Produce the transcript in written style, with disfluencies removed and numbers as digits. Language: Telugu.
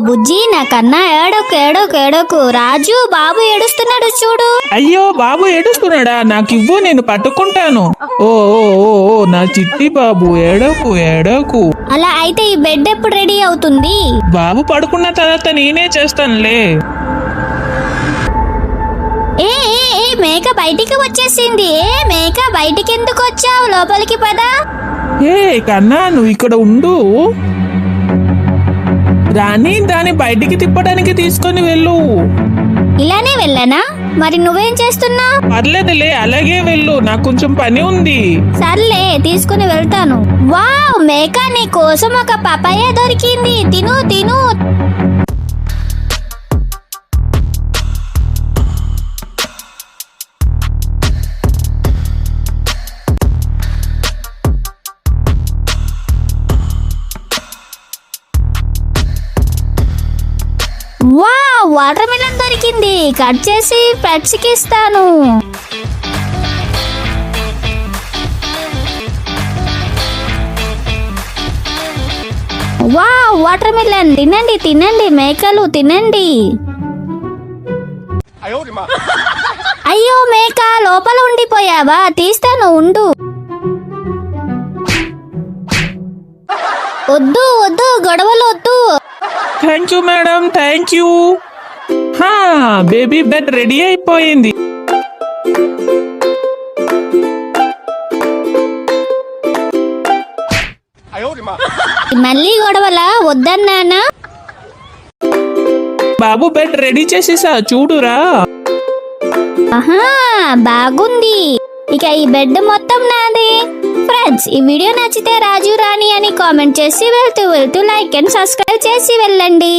బుజ్జి నాకన్నా ఏడోకు ఏడోకు ఏడోకు. రాజు బాబు ఏడుస్తున్నాడు చూడు. అయ్యో బాబు ఏడుస్తున్నాడా? నాకు ఇవ్వు, నేను పట్టుకుంటాను. ఓ ఓ ఓ ఓ నా చిట్టి బాబు, ఏడోకు ఏడోకు. అలా అయితే ఈ బెడ్ ఎప్పుడు రెడీ అవుతుంది? బాబు పడుకున్న తర్వాత నేనే చేస్తానులే. ఏ ఏ ఏ మేక బయటికి వచ్చేసింది. ఏ మేక బయటికి ఎందుకు వచ్చావు? లోపలికి పద. ఏ కన్నా, నువ్వు ఇక్కడ ఉండు. రాణి దాన్ని బయటికి తిప్పడానికి తీసుకొని వెళ్ళు. ఇలానే వెళ్ళనా? మరి నువ్వేం చేస్తున్నావు? పర్లేదులే, అలాగే వెళ్ళు, నాకు కొంచెం పని ఉంది. సర్లే, తీసుకుని వెళ్తాను. వావ్ మేక, నీ కోసం ఒక పపాయ దొరికింది, తిను తిను. వావ్ వాటర్ మిలన్ దొరికింది, కట్ చేసి పెట్స్కి ఇస్తాను. వావ్ వాటర్ మిలన్, తినండి తినండి మేకలు తినండి. అయ్యో మేక, లోపల ఉండిపోయావా? తీస్తాను ఉండు. వద్దు వద్దు, గొడవలు వద్దు. Thank you madam, thank you. Baby bed ready అయిపోయింది. మళ్ళీ గొడవలా? వద్దన్నానా? బాబు బెడ్ రెడీ చేసేసా, చూడురా. ఆహా బాగుంది. ఇక ఈ బెడ్ మొత్తం నాది. ఫ్రెండ్స్, ఈ వీడియో నచ్చితే రాజు రాణి అని కామెంట్ చేసి వెళ్తూ లైక్ అండ్ సబ్స్క్రైబ్ చేసి వెళ్ళండి.